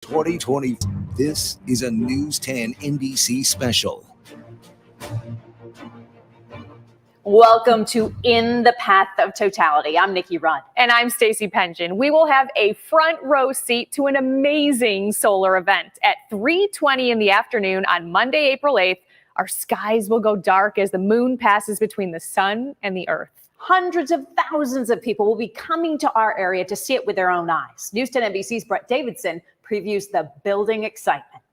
2020. This is a News 10 NBC special. Welcome to In the Path of Totality. I'm Nikki Rudd. And I'm Stacey Pension. We will have a front row seat to an amazing solar event at 3:20 in the afternoon on Monday, April 8th. Our skies will go dark as the moon passes between the sun and the earth. Hundreds of thousands of people will be coming to our area to see it with their own eyes. News 10 NBC's Brett Davidson previews the building excitement.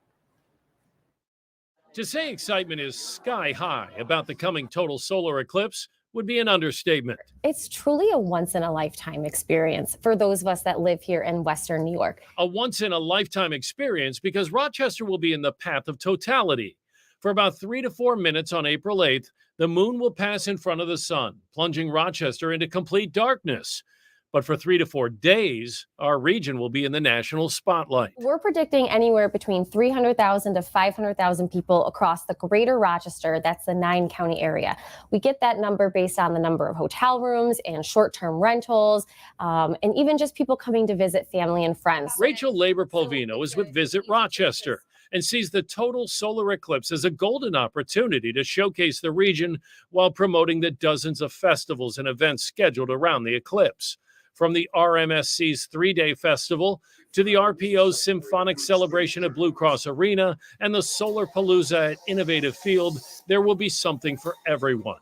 To say excitement is sky high about the coming total solar eclipse would be an understatement. It's truly a once-in-a-lifetime experience for those of us that live here in Western New York. A once-in-a-lifetime experience because Rochester will be in the Path of Totality. For about 3 to 4 minutes on April 8th, the moon will pass in front of the sun, plunging Rochester into complete darkness. But for 3 to 4 days, our region will be in the national spotlight. We're predicting anywhere between 300,000 to 500,000 people across the greater Rochester. That's the 9-county area. We get that number based on the number of hotel rooms and short-term rentals, and even just people coming to visit family and friends. Rachel Labor-Polvino is with Visit Rochester and sees the total solar eclipse as a golden opportunity to showcase the region while promoting the dozens of festivals and events scheduled around the eclipse. From the RMSC's 3-day festival to the RPO's symphonic celebration at Blue Cross Arena and the Solar Palooza at Innovative Field, there will be something for everyone.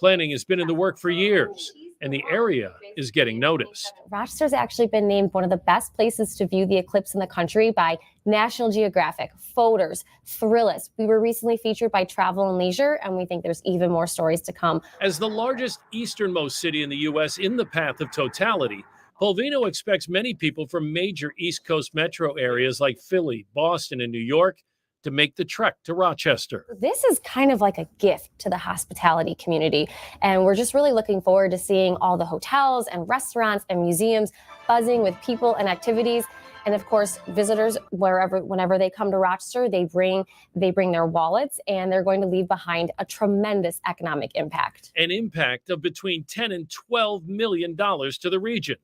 Planning has been in the work for years, and the area is getting noticed. Rochester's actually been named one of the best places to view the eclipse in the country by National Geographic, Photos, Thrillist. We were recently featured by Travel and Leisure, and we think there's even more stories to come. As the largest easternmost city in the U.S. in the Path of Totality, Polvino expects many people from major East Coast metro areas like Philly, Boston, and New York to make the trek to Rochester. This is kind of like a gift to the hospitality community, and we're just really looking forward to seeing all the hotels and restaurants and museums buzzing with people and activities. And of course, visitors, whenever they come to Rochester, they bring their wallets, and they're going to leave behind a tremendous economic impact. An impact of between $10 and $12 million to the region.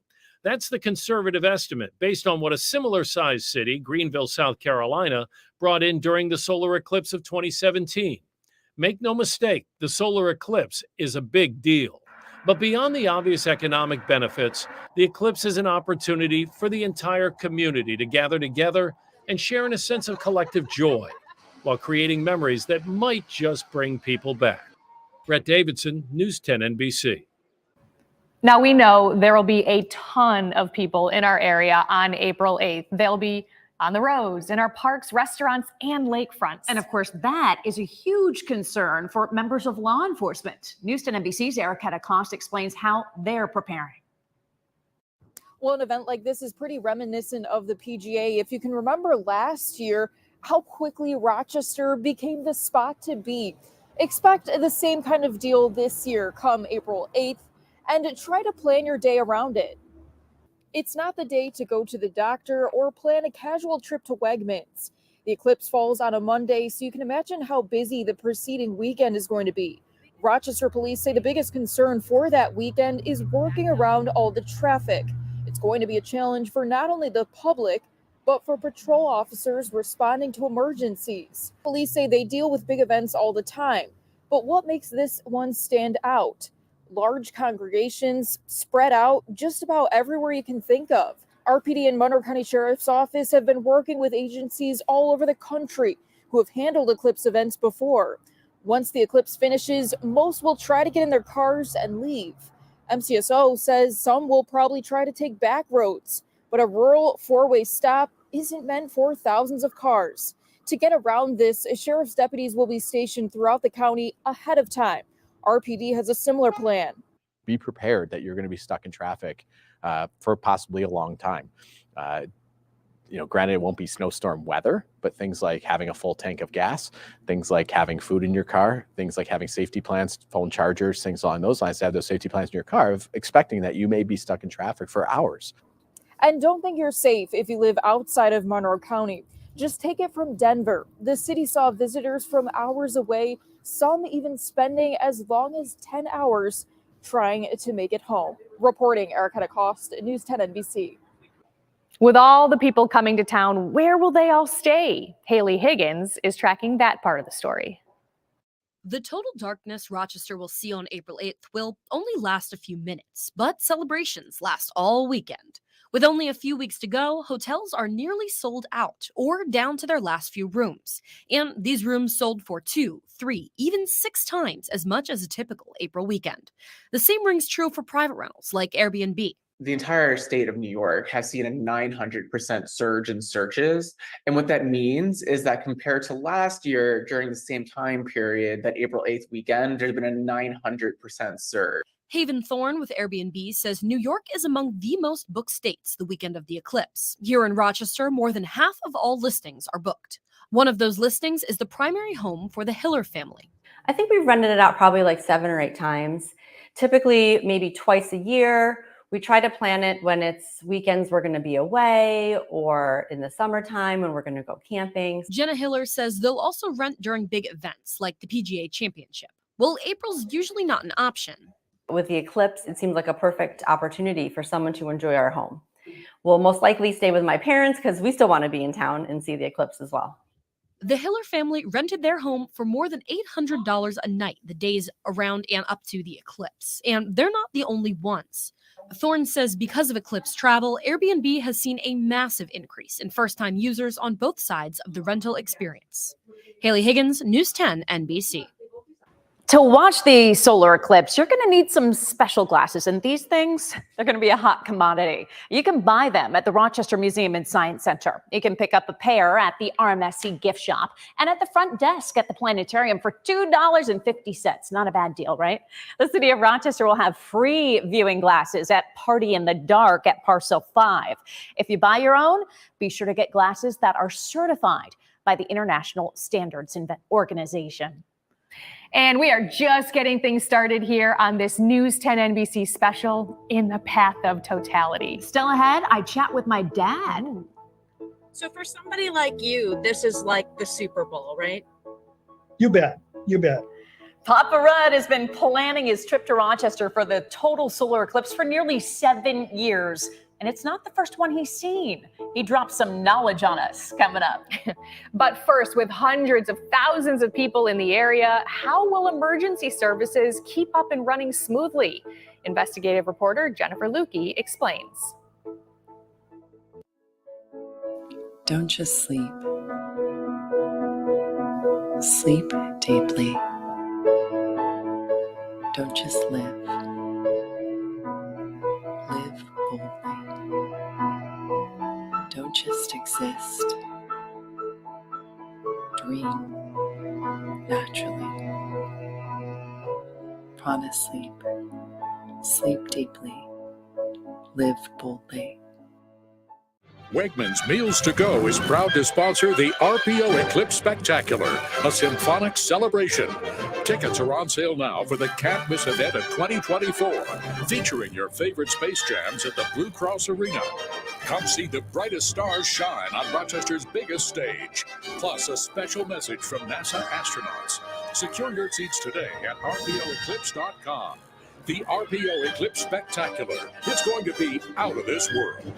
That's the conservative estimate based on what a similar-sized city, Greenville, South Carolina, brought in during the solar eclipse of 2017. Make no mistake, the solar eclipse is a big deal. But beyond the obvious economic benefits, the eclipse is an opportunity for the entire community to gather together and share in a sense of collective joy while creating memories that might just bring people back. Brett Davidson, News 10 NBC. Now, we know there will be a ton of people in our area on April 8th. They'll be on the roads, in our parks, restaurants, and lakefronts. And of course, that is a huge concern for members of law enforcement. News 10 NBC's Erica Cost explains how they're preparing. Well, an event like this is pretty reminiscent of the PGA. If you can remember last year, how quickly Rochester became the spot to be. Expect the same kind of deal this year come April 8th. And try to plan your day around it. It's not the day to go to the doctor or plan a casual trip to Wegmans. The eclipse falls on a Monday, so you can imagine how busy the preceding weekend is going to be. Rochester police say the biggest concern for that weekend is working around all the traffic. It's going to be a challenge for not only the public, but for patrol officers responding to emergencies. Police say they deal with big events all the time, but what makes this one stand out? Large congregations spread out just about everywhere you can think of. RPD and Monroe County Sheriff's Office have been working with agencies all over the country who have handled eclipse events before. Once the eclipse finishes, most will try to get in their cars and leave. MCSO says some will probably try to take back roads, but a rural four-way stop isn't meant for thousands of cars. To get around this, sheriff's deputies will be stationed throughout the county ahead of time. RPD has a similar plan. Be prepared that you're going to be stuck in traffic for possibly a long time. Granted, it won't be snowstorm weather, but things like having a full tank of gas, things like having food in your car, things like having safety plans, phone chargers, things along those lines, to have those safety plans in your car, expecting that you may be stuck in traffic for hours. And don't think you're safe if you live outside of Monroe County. Just take it from Denver. The city saw visitors from hours away, some even spending as long as 10 hours trying to make it home. Reporting, Erica Cost, News 10 NBC. With all the people coming to town, where will they all stay? Haley Higgins is tracking that part of the story. The total darkness Rochester will see on April 8th will only last a few minutes, but celebrations last all weekend. With only a few weeks to go, hotels are nearly sold out or down to their last few rooms. And these rooms sold for 2, 3, even 6 times as much as a typical April weekend. The same rings true for private rentals like Airbnb. The entire state of New York has seen a 900% surge in searches. And what that means is that compared to last year, during the same time period, that April 8th weekend, there's been a 900% surge. Haven Thorne with Airbnb says New York is among the most booked states the weekend of the eclipse. Here in Rochester, more than half of all listings are booked. One of those listings is the primary home for the Hiller family. I think we've rented it out probably like 7 or 8 times, typically maybe twice a year. We try to plan it when it's weekends we're going to be away or in the summertime when we're going to go camping. Jenna Hiller says they'll also rent during big events like the PGA Championship. Well, April's usually not an option. With the eclipse, it seems like a perfect opportunity for someone to enjoy our home. We'll most likely stay with my parents because we still want to be in town and see the eclipse as well. The Hiller family rented their home for more than $800 a night the days around and up to the eclipse. And they're not the only ones. Thorne says because of eclipse travel, Airbnb has seen a massive increase in first-time users on both sides of the rental experience. Haley Higgins, News 10 NBC. To watch the solar eclipse, you're going to need some special glasses, and these things, they're going to be a hot commodity. You can buy them at the Rochester Museum and Science Center. You can pick up a pair at the RMSC gift shop and at the front desk at the planetarium for $2.50. Not a bad deal, right? The city of Rochester will have free viewing glasses at Party in the Dark at Parcel 5. If you buy your own, be sure to get glasses that are certified by the International Standards Organization. And we are just getting things started here on this News 10 NBC special in the Path of Totality. Still ahead, I chat with my dad. So for somebody like you, this is like the Super Bowl, right? You bet. You bet. Papa Rudd has been planning his trip to Rochester for the total solar eclipse for nearly 7 years. And it's not the first one he's seen. He dropped some knowledge on us coming up. But first, with hundreds of thousands of people in the area, how will emergency services keep up and running smoothly? Investigative reporter Jennifer Lukey explains. Don't just sleep. Sleep deeply. Don't just live. Live boldly. Don't just exist. Dream naturally. Prana sleep. Sleep deeply. Live boldly. Wegmans Meals to Go is proud to sponsor the RPO Eclipse Spectacular, a symphonic celebration. Tickets are on sale now for the Can't Miss event of 2024, featuring your favorite space jams at the Blue Cross Arena. Come see the brightest stars shine on Rochester's biggest stage, plus a special message from NASA astronauts. Secure your seats today at rpoeclipse.com. The RPO Eclipse Spectacular. It's going to be out of this world.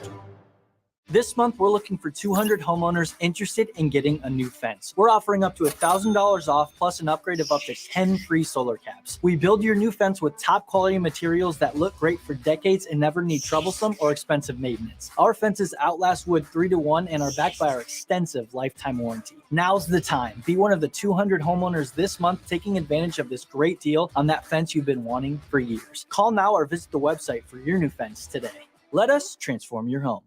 This month, we're looking for 200 homeowners interested in getting a new fence. We're offering up to $1,000 off plus an upgrade of up to 10 free solar caps. We build your new fence with top quality materials that look great for decades and never need troublesome or expensive maintenance. Our fences outlast wood 3 to 1 and are backed by our extensive lifetime warranty. Now's the time. Be one of the 200 homeowners this month taking advantage of this great deal on that fence you've been wanting for years. Call now or visit the website for your new fence today. Let us transform your home.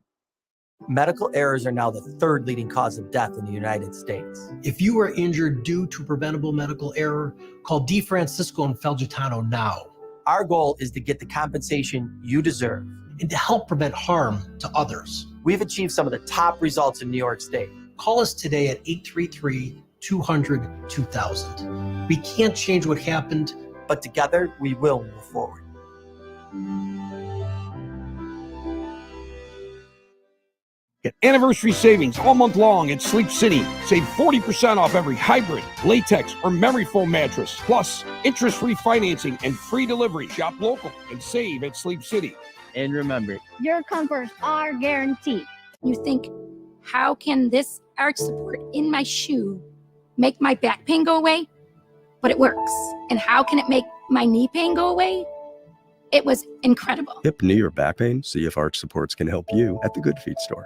Medical errors are now the 3rd leading cause of death in the United States. If you are injured due to preventable medical error, call DeFrancisco and Felgitano now. Our goal is to get the compensation you deserve and to help prevent harm to others. We've achieved some of the top results in New York State. Call us today at 833-200-2000. We can't change what happened, but together we will move forward. Get anniversary savings all month long at Sleep City. Save 40% off every hybrid, latex, or memory foam mattress. Plus, interest-free financing and free delivery. Shop local and save at Sleep City. And remember, your comforts are guaranteed. You think, how can this arch support in my shoe make my back pain go away? But it works. And how can it make my knee pain go away? It was incredible. Hip, knee, or back pain? See if arch supports can help you at the Good Feet store.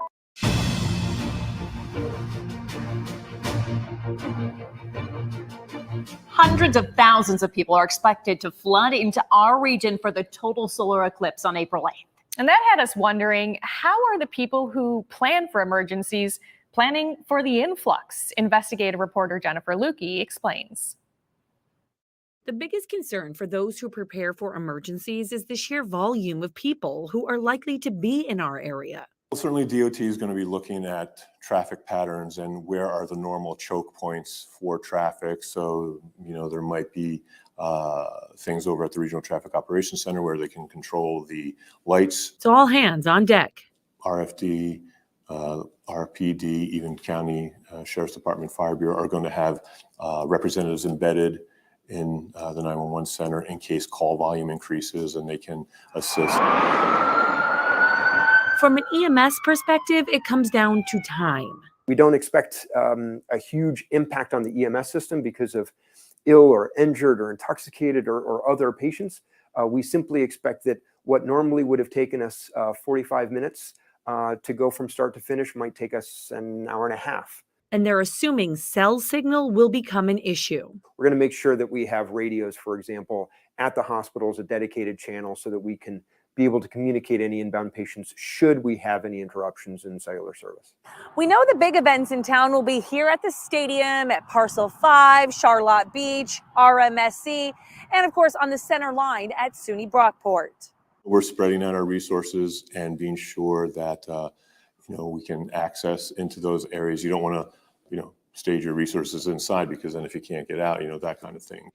Hundreds of thousands of people are expected to flood into our region for the total solar eclipse on April 8th. And that had us wondering, how are the people who plan for emergencies planning for the influx? Investigative reporter Jennifer Lukey explains. The biggest concern for those who prepare for emergencies is the sheer volume of people who are likely to be in our area. Well, certainly DOT is going to be looking at traffic patterns and where are the normal choke points for traffic. So, there might be things over at the Regional Traffic Operations Center where they can control the lights. So all hands on deck. RFD, RPD, even County Sheriff's Department, Fire Bureau are going to have representatives embedded in the 911 center in case call volume increases, and they can assist. From an EMS perspective, it comes down to time. We don't expect a huge impact on the EMS system because of ill or injured or intoxicated or other patients. We simply expect that what normally would have taken us 45 minutes to go from start to finish might take us an hour and a half. And they're assuming cell signal will become an issue. We're going to make sure that we have radios, for example, at the hospitals, a dedicated channel so that we can be able to communicate any inbound patients should we have any interruptions in cellular service. We know the big events in town will be here at the stadium, at Parcel 5, Charlotte Beach, RMSC, and of course on the center line at SUNY Brockport. We're spreading out our resources and being sure that we can access into those areas. You don't want to, stage your resources inside because then if you can't get out, that kind of thing.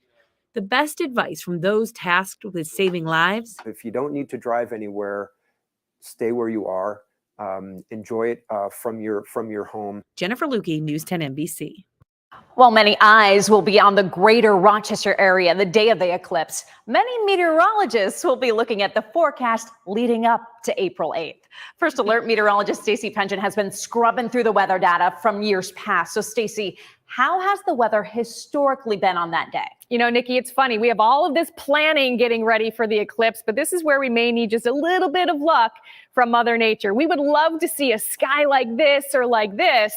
The best advice from those tasked with saving lives: if you don't need to drive anywhere, stay where you are. Enjoy it from your home. Jennifer Lukey, News 10 NBC. While many eyes will be on the greater Rochester area the day of the eclipse, many meteorologists will be looking at the forecast leading up to April 8th. First Alert meteorologist Stacey Pension has been scrubbing through the weather data from years past. So Stacey, how has the weather historically been on that day? Nikki, it's funny. We have all of this planning getting ready for the eclipse, but this is where we may need just a little bit of luck from Mother Nature. We would love to see a sky like this or like this,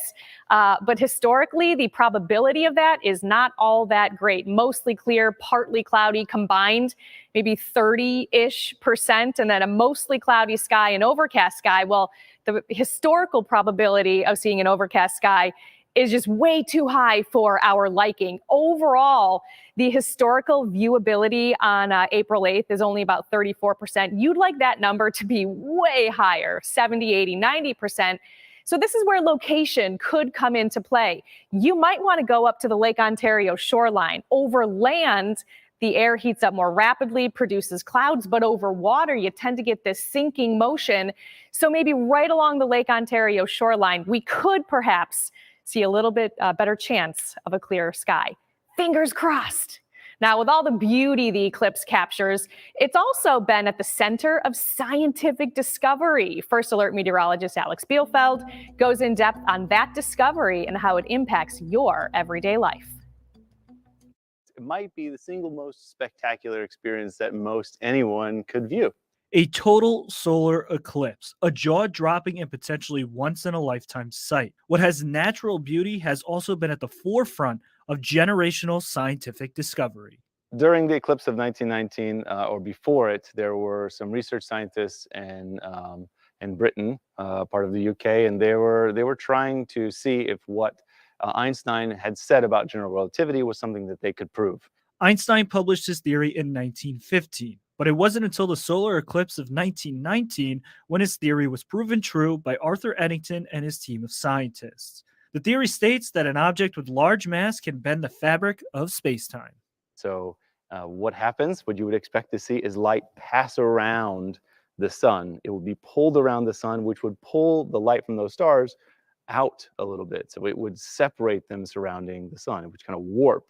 but historically, the probability of that is not all that great. Mostly clear, partly cloudy combined, maybe 30-ish%, and then a mostly cloudy sky and overcast sky. Well, the historical probability of seeing an overcast sky is just way too high for our liking. Overall, the historical viewability on April 8th is only about 34%. You'd like that number to be way higher, 70, 80, 90%. So this is where location could come into play. You might want to go up to the Lake Ontario shoreline. Over land, the air heats up more rapidly, produces clouds, but over water, you tend to get this sinking motion. So maybe right along the Lake Ontario shoreline, we could perhaps see a little bit better chance of a clear sky. Fingers crossed. Now, with all the beauty the eclipse captures, it's also been at the center of scientific discovery. First Alert meteorologist Alex Bielfeld goes in depth on that discovery and how it impacts your everyday life. It might be the single most spectacular experience that most anyone could view. A total solar eclipse, a jaw-dropping and potentially once-in-a-lifetime sight. What has natural beauty has also been at the forefront of generational scientific discovery. During the eclipse of 1919, or before it, there were some research scientists in Britain, part of the UK, and they were trying to see if what Einstein had said about general relativity was something that they could prove. Einstein published his theory in 1915. But it wasn't until the solar eclipse of 1919 when his theory was proven true by Arthur Eddington and his team of scientists. The theory states that an object with large mass can bend the fabric of space-time. So what happens, what you would expect to see, is light pass around the sun. It would be pulled around the sun, which would pull the light from those stars out a little bit. So it would separate them surrounding the sun, which kind of warp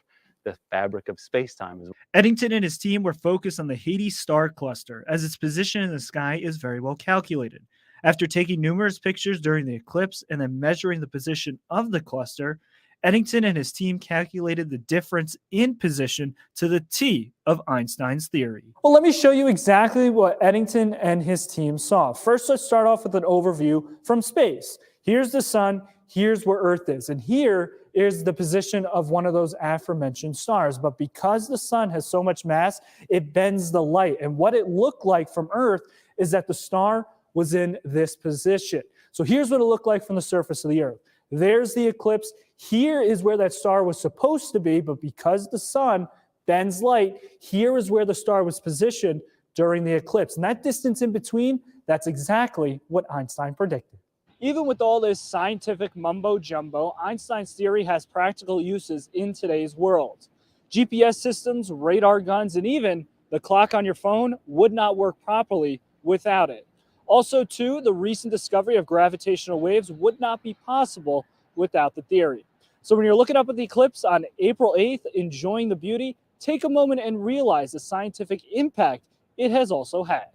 the fabric of space-time. Eddington and his team were focused on the Hades star cluster, as its position in the sky is very well calculated. After taking numerous pictures during the eclipse and then measuring the position of the cluster, Eddington and his team calculated the difference in position to the T of Einstein's theory. Well, let me show you exactly what Eddington and his team saw. First, let's start off with an overview from space. Here's the sun, here's where Earth is, and here is the position of one of those aforementioned stars. But because the sun has so much mass, it bends the light. And what it looked like from Earth is that the star was in this position. So here's what it looked like from the surface of the Earth. There's the eclipse. Here is where that star was supposed to be, but because the sun bends light, here is where the star was positioned during the eclipse. And that distance in between, that's exactly what Einstein predicted. Even with all this scientific mumbo-jumbo, Einstein's theory has practical uses in today's world. GPS systems, radar guns, and even the clock on your phone would not work properly without it. Also, too, the recent discovery of gravitational waves would not be possible without the theory. So when you're looking up at the eclipse on April 8th, enjoying the beauty, take a moment and realize the scientific impact it has also had.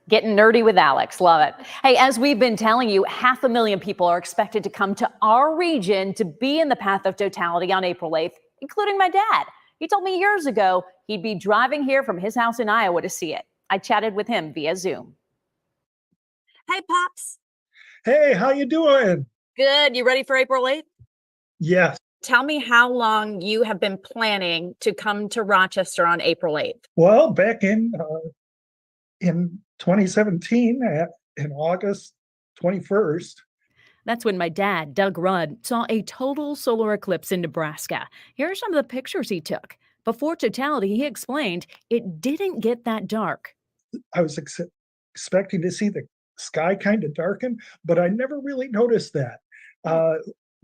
Getting nerdy with Alex. Love it. Hey, as we've been telling you, 500,000 people are expected to come to our region to be in the Path of Totality on April 8th, including my dad. He told me years ago he'd be driving here from his house in Iowa to see it. I chatted with him via Zoom. Hey, Pops. Hey, how you doing? Good. You ready for April 8th? Yes. Tell me how long you have been planning to come to Rochester on April 8th. Well, back in 2017, in August 21st. That's when my dad, Doug Rudd, saw a total solar eclipse in Nebraska. Here are some of the pictures he took. Before totality, he explained it didn't get that dark. I was expecting to see the sky kind of darken, but I never really noticed that.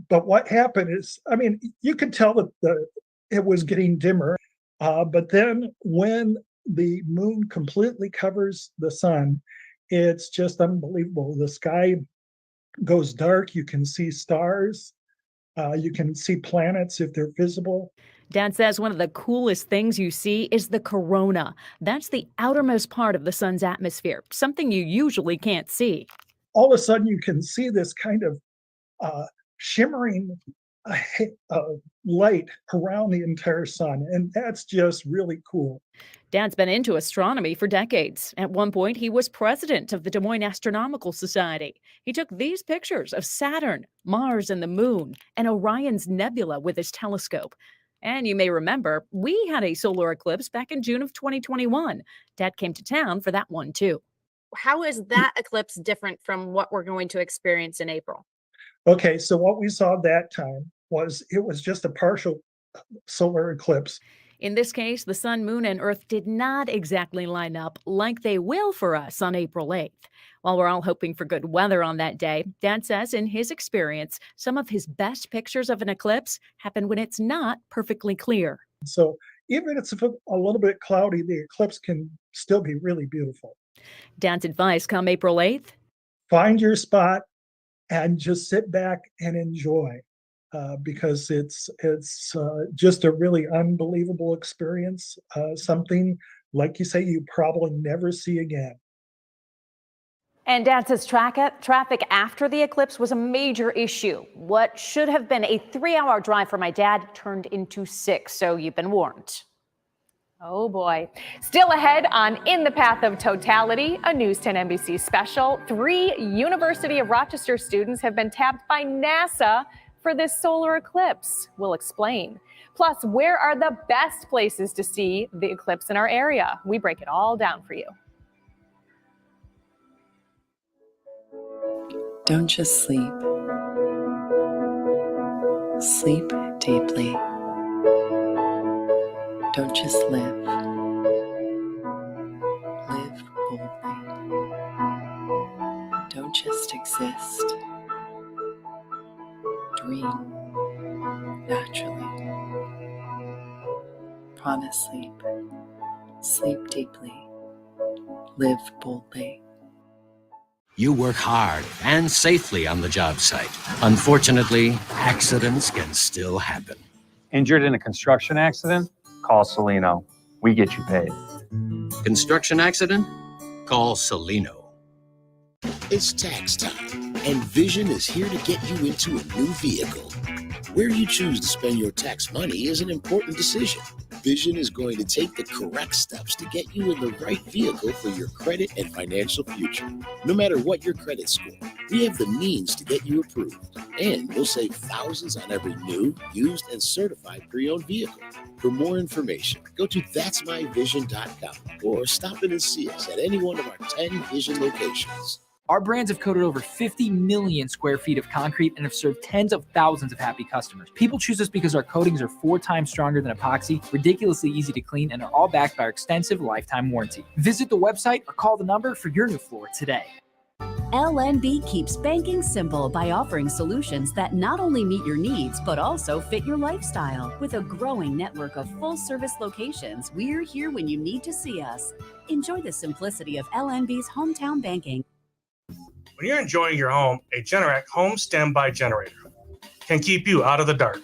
But what happened is, I mean, you could tell that it was getting dimmer, but then when the moon completely covers the sun, it's just unbelievable. The sky goes dark. You can see stars. You can see planets if they're visible. Dad says one of the coolest things you see is the corona. That's the outermost part of the sun's atmosphere, something you usually can't see. All of a sudden, you can see this kind of shimmering light around the entire sun, and that's just really cool. Dad's been into astronomy for decades. At one point, he was president of the Des Moines Astronomical Society. He took these pictures of Saturn, Mars, and the moon, and Orion's nebula with his telescope. And you may remember, we had a solar eclipse back in June of 2021. Dad came to town for that one, too. How is that eclipse different from what we're going to experience in April? Okay, so what we saw that time was it was just a partial solar eclipse. In this case, the sun, moon, and Earth did not exactly line up like they will for us on April 8th. While we're all hoping for good weather on that day, Dad says in his experience, some of his best pictures of an eclipse happen when it's not perfectly clear. So even if it's a little bit cloudy, the eclipse can still be really beautiful. Dad's advice come April 8th? Find your spot and just sit back and enjoy. Because it's just a really unbelievable experience, something, like you say, you probably never see again. And Dad says traffic after the eclipse was a major issue. What should have been a 3-hour drive for my dad turned into 6, so you've been warned. Oh boy. Still ahead on In the Path of Totality, a News 10 NBC special. 3 University of Rochester students have been tapped by NASA for this solar eclipse. We'll explain. Plus, where are the best places to see the eclipse in our area? We break it all down for you. Don't just sleep. Sleep deeply. Don't just live. Live boldly. Don't just exist. Dream naturally. Promise sleep. Sleep deeply. Live boldly. You work hard and safely on the job site. Unfortunately, accidents can still happen. Injured in a construction accident? Call Celino. We get you paid. Construction accident? Call Celino. It's tax time, and Vision is here to get you into a new vehicle. Where you choose to spend your tax money is an important decision. Vision is going to take the correct steps to get you in the right vehicle for your credit and financial future. No matter what your credit score, we have the means to get you approved. And you'll save thousands on every new, used, and certified pre-owned vehicle. For more information, go to that'smyvision.com or stop in and see us at any one of our 10 Vision locations. Our brands have coated over 50 million square feet of concrete and have served tens of thousands of happy customers. People choose us because our coatings are 4 times stronger than epoxy, ridiculously easy to clean, and are all backed by our extensive lifetime warranty. Visit the website or call the number for your new floor today. LNB keeps banking simple by offering solutions that not only meet your needs, but also fit your lifestyle. With a growing network of full-service locations, we're here when you need to see us. Enjoy the simplicity of LNB's hometown banking. When you're enjoying your home, a Generac home standby generator can keep you out of the dark.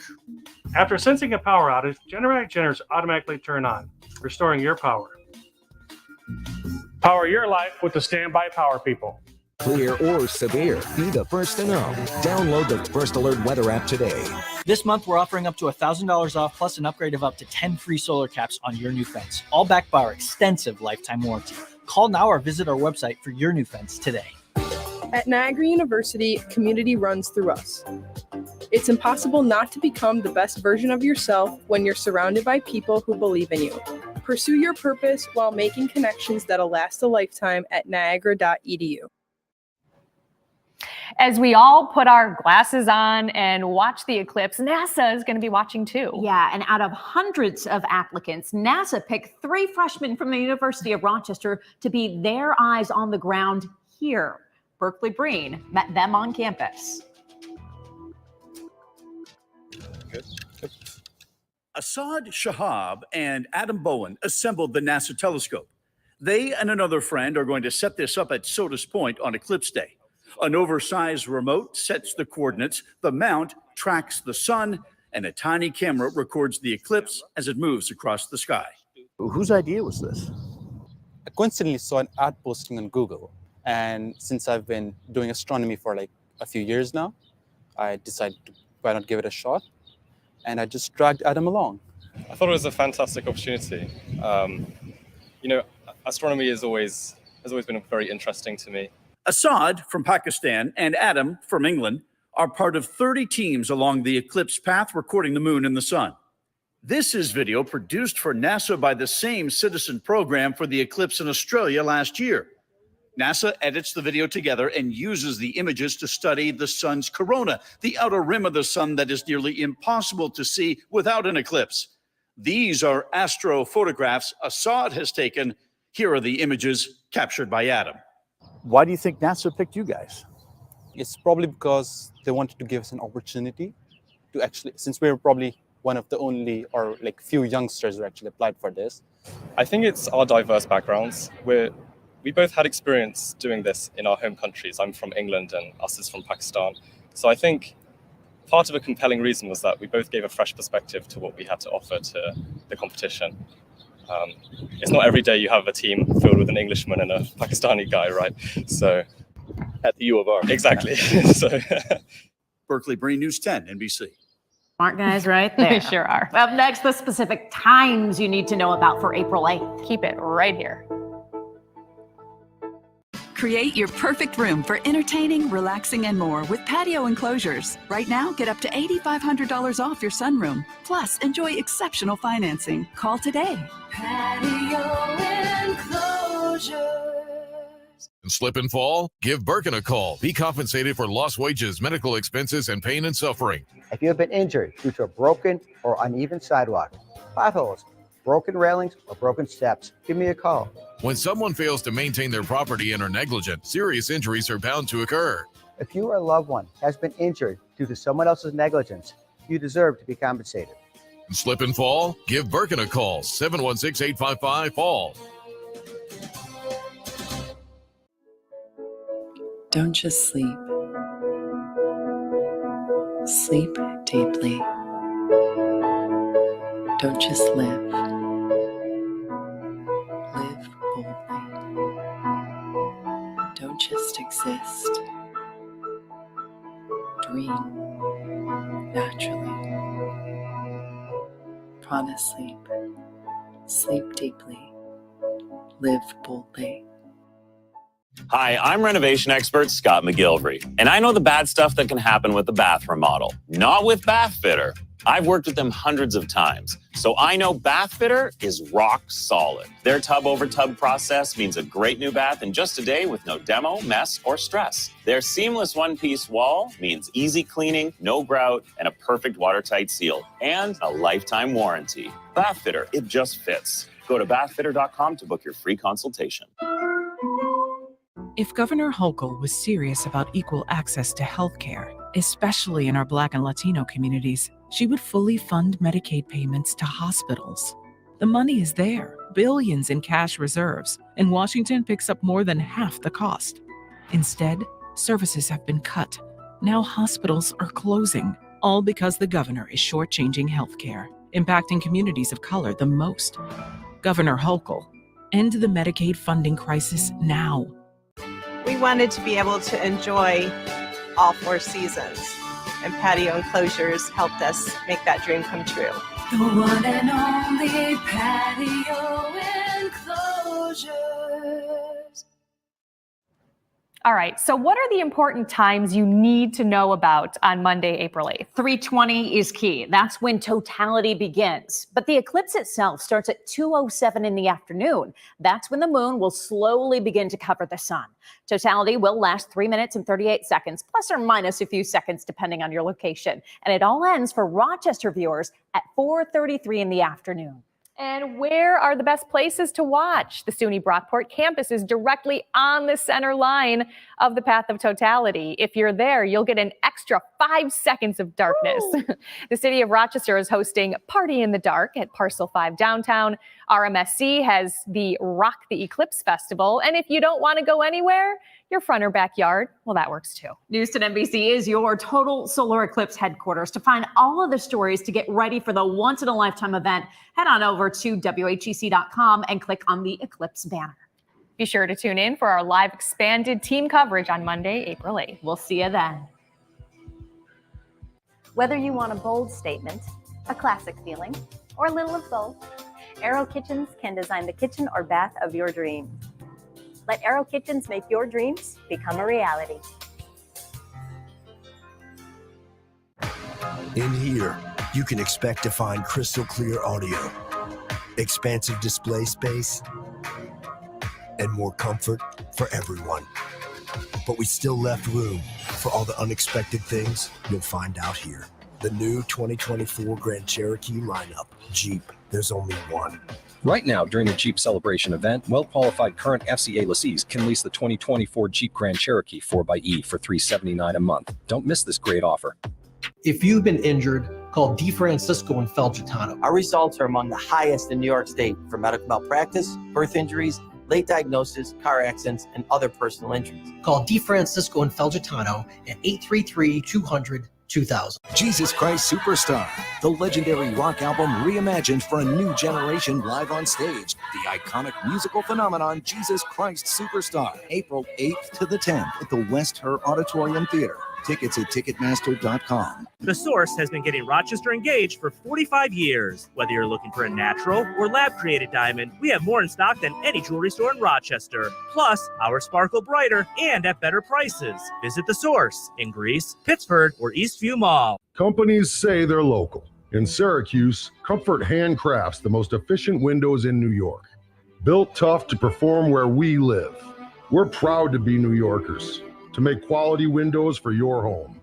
After sensing a power outage, Generac generators automatically turn on, restoring your power. Power your life with the standby power people. Clear or severe, be the first to know. Download the First Alert Weather app today. This month, we're offering up to $1,000 off plus an upgrade of up to 10 free solar caps on your new fence, all backed by our extensive lifetime warranty. Call now or visit our website for your new fence today. At Niagara University, community runs through us. It's impossible not to become the best version of yourself when you're surrounded by people who believe in you. Pursue your purpose while making connections that'll last a lifetime at niagara.edu. As we all put our glasses on and watch the eclipse, NASA is going to be watching too. Yeah, and out of hundreds of applicants, NASA picked 3 freshmen from the University of Rochester to be their eyes on the ground here. Berkeley Breen met them on campus. Assad Shahab and Adam Bowen assembled the NASA telescope. They and another friend are going to set this up at Sodas Point on Eclipse Day. An oversized remote sets the coordinates, the mount tracks the sun, and a tiny camera records the eclipse as it moves across the sky. Whose idea was this? I coincidentally saw an ad posting on Google. And since I've been doing astronomy for like a few years now, I decided to why not give it a shot. And I just dragged Adam along. I thought it was a fantastic opportunity. Astronomy has always been very interesting to me. Assad from Pakistan and Adam from England are part of 30 teams along the eclipse path recording the moon and the sun. This is video produced for NASA by the same citizen program for the eclipse in Australia last year. NASA edits the video together and uses the images to study the sun's corona, the outer rim of the sun that is nearly impossible to see without an eclipse. These are astrophotographs Assad has taken. Here are the images captured by Adam. Why do you think NASA picked you guys? It's probably because they wanted to give us an opportunity to actually, since we're probably one of the only or like few youngsters who actually applied for this. I think it's our diverse backgrounds. We both had experience doing this in our home countries. I'm from England and us is from Pakistan. So I think part of a compelling reason was that we both gave a fresh perspective to what we had to offer to the competition. It's not every day you have a team filled with an Englishman and a Pakistani guy, right? So At the U of R. Exactly. Berkeley Breen, News 10, NBC. Smart guys right there. They sure are. Up next, the specific times you need to know about for April 8th. Keep it right here. Create your perfect room for entertaining, relaxing, and more with patio enclosures. Right now, get up to $8,500 off your sunroom. Plus, enjoy exceptional financing. Call today. Patio enclosures. Slip and fall? Give Birkin a call. Be compensated for lost wages, medical expenses, and pain and suffering. If you have been injured due to a broken or uneven sidewalk, potholes, broken railings, or broken steps, give me a call. When someone fails to maintain their property and are negligent, serious injuries are bound to occur. If you or a loved one has been injured due to someone else's negligence, you deserve to be compensated. Slip and fall? Give Birkin a call. 716-855-FALL. Don't just sleep. Sleep deeply. Don't just live. Live boldly. Don't just exist. naturally. Prana Sleep. Sleep deeply. Live boldly. Hi, I'm renovation expert Scott McGilvery, and I know the bad stuff that can happen with the bath remodel. Not with Bath Fitter. I've worked with them hundreds of times, so I know Bath Fitter is rock solid. Their tub-over-tub process means a great new bath in just a day with no demo, mess, or stress. Their seamless one-piece wall means easy cleaning, no grout, and a perfect watertight seal, and a lifetime warranty. Bath Fitter, it just fits. Go to bathfitter.com to book your free consultation. If Governor Hochul was serious about equal access to health care, especially in our Black and Latino communities, she would fully fund Medicaid payments to hospitals. The money is there, billions in cash reserves, and Washington picks up more than half the cost. Instead, services have been cut. Now hospitals are closing, all because the governor is shortchanging health care, impacting communities of color the most. Governor Hochul, end the Medicaid funding crisis now. We wanted to be able to enjoy all 4 seasons, and patio enclosures helped us make that dream come true. The one and only patio enclosures. All right, so what are the important times you need to know about on Monday, April 8th? 3:20 is key. That's when totality begins. But the eclipse itself starts at 2:07 in the afternoon. That's when the moon will slowly begin to cover the sun. Totality will last 3 minutes and 38 seconds, plus or minus a few seconds depending on your location. And it all ends for Rochester viewers at 4:33 in the afternoon. And where are the best places to watch? The SUNY Brockport campus is directly on the center line of the Path of Totality. If you're there, you'll get an extra 5 seconds of darkness. The city of Rochester is hosting Party in the Dark at Parcel 5 downtown. RMSC has the Rock the Eclipse Festival. And if you don't want to go anywhere, your front or backyard, well, that works too. News10NBC is your total solar eclipse headquarters. To find all of the stories to get ready for the once-in-a-lifetime event, head on over to WHEC.com and click on the Eclipse banner. Be sure to tune in for our live expanded team coverage on Monday, April 8th. We'll see you then. Whether you want a bold statement, a classic feeling, or a little of both, Aero Kitchens can design the kitchen or bath of your dreams. Let Aero Kitchens make your dreams become a reality. In here, you can expect to find crystal clear audio, expansive display space, and more comfort for everyone. But we still left room for all the unexpected things you'll find out here. The new 2024 Grand Cherokee lineup. Jeep, there's only one. Right now, during the Jeep Celebration event, well-qualified current FCA lessees can lease the 2024 Jeep Grand Cherokee 4xE for $379 a month. Don't miss this great offer. If you've been injured, call DeFrancisco and Felgitano. Our results are among the highest in New York State for medical malpractice, birth injuries, late diagnosis, car accidents, and other personal injuries. Call DeFrancisco and Felgitano at 833-200-2000. Jesus Christ Superstar, the legendary rock album reimagined for a new generation live on stage. The iconic musical phenomenon Jesus Christ Superstar, April 8th to the 10th at the West Her Auditorium Theater. Tickets at Ticketmaster.com. The Source has been getting Rochester engaged for 45 years. Whether you're looking for a natural or lab-created diamond, we have more in stock than any jewelry store in Rochester. Plus, ours sparkle brighter and at better prices. Visit The Source in Greece, Pittsford, or Eastview Mall. Companies say they're local. In Syracuse, Comfort handcrafts the most efficient windows in New York. Built tough to perform where we live. We're proud to be New Yorkers, to make quality windows for your home.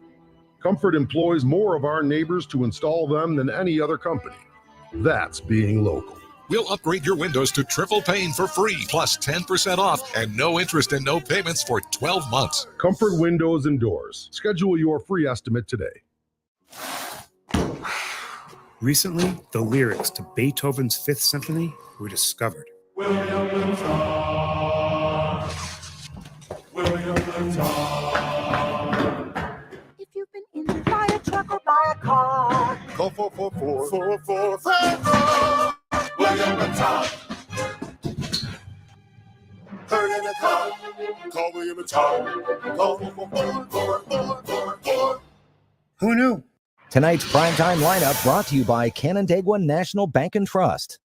Comfort employs more of our neighbors to install them than any other company. That's being local. We'll upgrade your windows to triple pane for free, plus 10% off and no interest and no payments for 12 months. Comfort Windows and Doors. Schedule your free estimate today. Recently, the lyrics to Beethoven's Fifth Symphony were discovered. If you've been injured by a truck or by a car, call 444-4444. William and Tom. Hurt in a car. Call William and Tom. Call 444-4444. Who knew? Tonight's primetime lineup brought to you by Canandaigua National Bank and Trust.